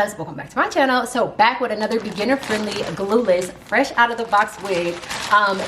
loves, welcome back to my channel. So back with another beginner friendly glueless fresh out of the box wig.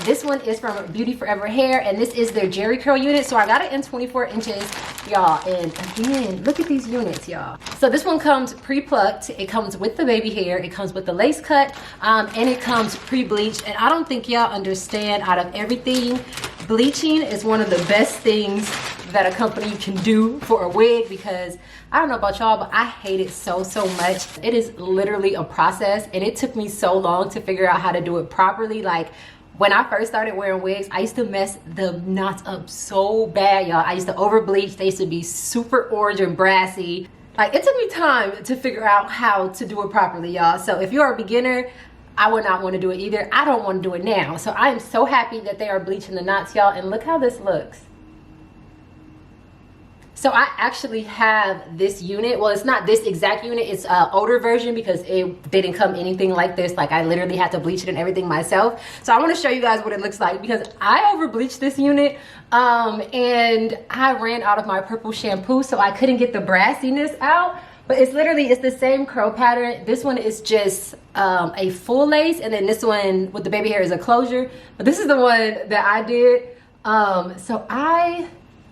This one is from Beautyforever hair, and this is their Jerry curl unit. So I got it in 24 inches, y'all, and again, look at these units, y'all. So this one comes pre-plucked, it comes with the baby hair, it comes with the lace cut, and it comes pre-bleached. And I don't think y'all understand, out of everything, bleaching is one of the best things that a company can do for a wig, because I don't know about y'all, but I hate it so much. It is literally a process, and it took me so long to figure out how to do it properly. Like, when I first started wearing wigs, I used to mess the knots up so bad, y'all. I used to over bleach. They used to be super orange and brassy. Like, it took me time to figure out how to do it properly, y'all. So if you're a beginner, I would not want to do it either. I don't want to do it now. So I am so happy that they are bleaching the knots, y'all, and look how this looks. So I actually have this unit. Well, it's not this exact unit, it's an older version, because it didn't come anything like this. Like, I literally had to bleach it and everything myself. So I want to show you guys what it looks like, because I over bleached this unit and I ran out of my purple shampoo, so I couldn't get the brassiness out. But it's literally, it's the same curl pattern. This one is just a full lace, and then this one with the baby hair is a closure. But this is the one that I did.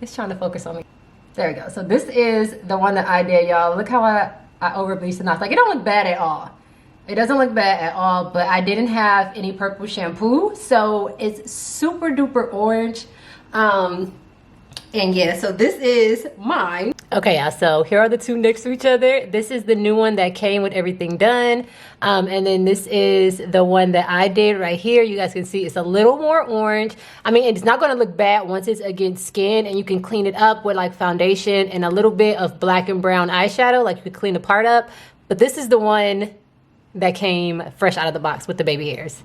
It's trying to focus on me. There we go. So this is the one that I did, y'all. Look how I over bleached the knots. Like, it don't look bad at all. It doesn't look bad at all, but I didn't have any purple shampoo, so it's super duper orange. And yeah, so this is mine. Okay, y'all, so here are the two next to each other. This is the new one that came with everything done. And then this is the one that I did right here. You guys can see it's a little more orange. I mean, it's not gonna look bad once it's against skin, and you can clean it up with like foundation and a little bit of black and brown eyeshadow. Like, you can clean the part up. But this is the one that came fresh out of the box with the baby hairs.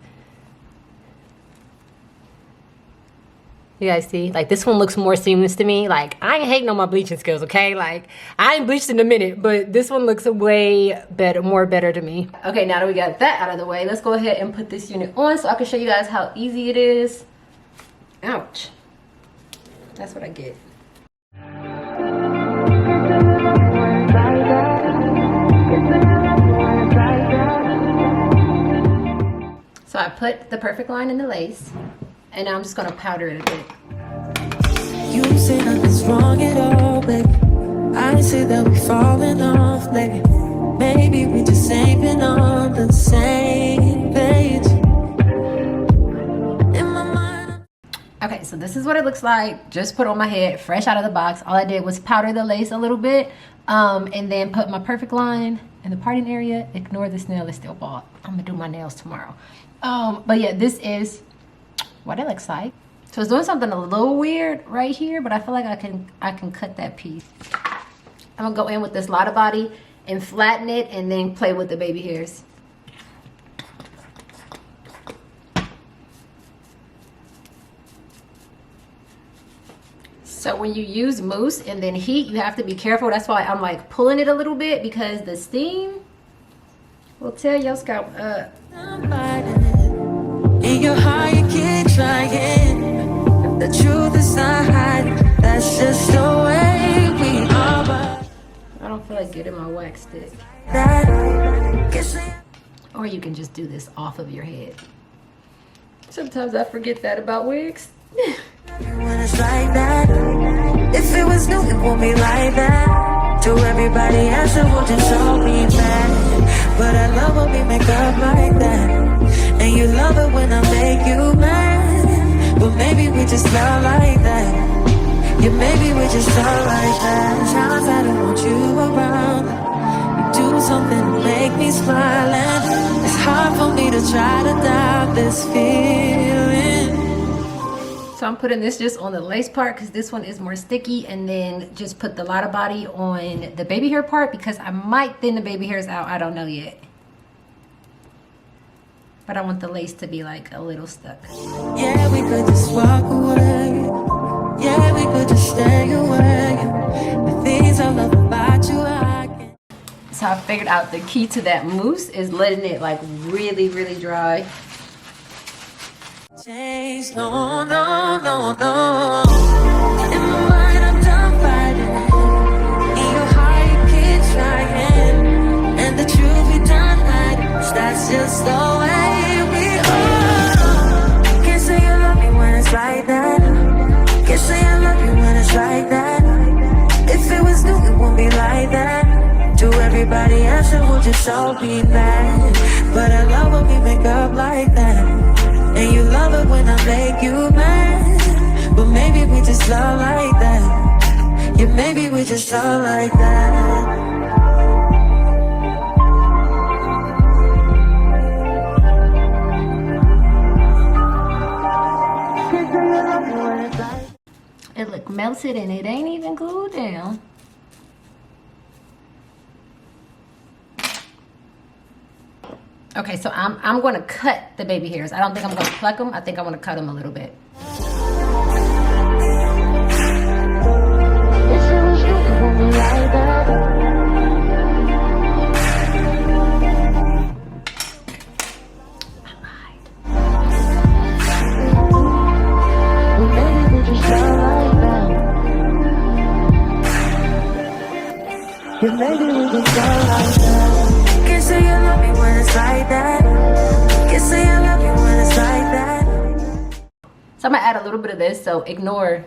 You guys see? Like, this one looks more seamless to me. Like, I ain't hating on my bleaching skills, okay? Like, I ain't bleached in a minute, but this one looks way better, more better to me. Okay, now that we got that out of the way, let's go ahead and put this unit on so I can show you guys how easy it is. Ouch. That's what I get. So I put the perfect line in the lace, and now I'm just gonna powder it a bit. You say nothing's wrong at all, baby. I say that we're falling off, baby. Maybe we just ain't been on the same page. In my mind. Okay, so this is what it looks like. Just put on my head, fresh out of the box. All I did was powder the lace a little bit, and then put my perfect line in the parting area. Ignore this nail, it's still bald. I'm gonna do my nails tomorrow. But yeah, this is what it looks like. So it's doing something a little weird right here, but I feel like I can cut that piece. I'm gonna go in with this Lotta Body and flatten it, and then play with the baby hairs. So when you use mousse and then heat, you have to be careful. That's why I'm like pulling it a little bit, because the steam will tear your scalp up. In your heart you keep trying. The truth is not hiding. That's just the way we are. I don't feel like getting my wax stick. Or you can just do this off of your head. Sometimes I forget that about wigs. When it's like that, if it was new, it won't be like that. To everybody else, it will just all be bad. But I love when we make up like that. And you love it when I make you mad. But maybe we just love like that. Yeah, maybe we just love like that. Times I don't want you around. You do something to make me smile, and it's hard for me to try to doubt this feeling. So I'm putting this just on the lace part, because this one is more sticky, and then just put the Lotta Body on the baby hair part, because I might thin the baby hairs out. I don't know yet. But I want the lace to be like a little stuck. Yeah, we could just walk away. Yeah, we could just stay away. The things I love about you, I can. So I figured out the key to that mousse is letting it like really dry. Change, no, no, no, no. In my mind, I'm done fighting. In your heart, you keep trying. And the truth would just all be bad. But I love when we make up like that. And you love it when I make you mad. But maybe we just love like that. Yeah, maybe we just love like that. It look melted and it ain't even glued down. Okay, so I'm gonna cut the baby hairs. I don't think I'm gonna pluck them. I think I'm gonna cut them a little bit. Yeah, maybe we just go like that. Can't say you love me when it's like that. Can't say I love you when it's like that. So I'm gonna add a little bit of this, so ignore,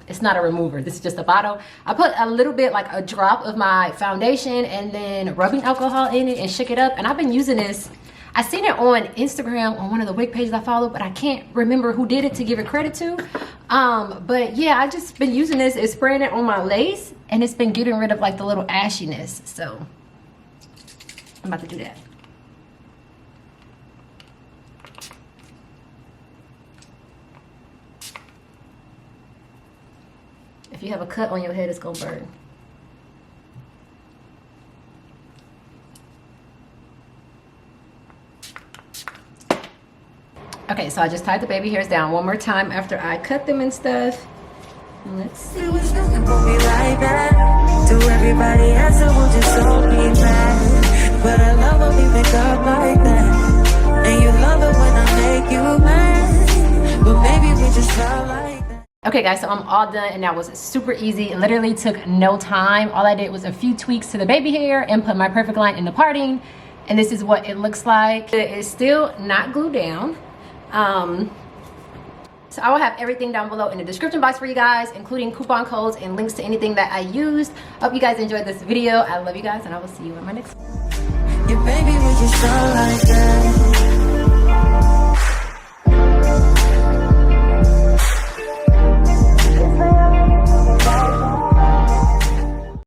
it's not a remover, this is just a bottle. I put a little bit, like a drop of my foundation and then rubbing alcohol in it and shook it up. And I've been using this, I seen it on Instagram on one of the wig pages I follow, but I can't remember who did it to give it credit to. But yeah, I just been using this and spraying it on my lace, and it's been getting rid of like the little ashiness. So I'm about to do that. If you have a cut on your head, it's gonna burn. Okay, so I just tied the baby hairs down one more time after I cut them and stuff. Let's see. It was nothing for me like that. To everybody else, it will just all be bad. But I love when we make up like that. And you love it when I make you mad. But maybe we just love like that. Okay guys, so I'm all done and that was super easy. It literally took no time. All I did was a few tweaks to the baby hair and put my perfect line in the parting. And this is what it looks like. It is still not glued down. So I will have everything down below in the description box for you guys, including coupon codes and links to anything that I used. Hope you guys enjoyed this video. I love you guys and I will see you in my next one. Yeah, baby, we just all like that.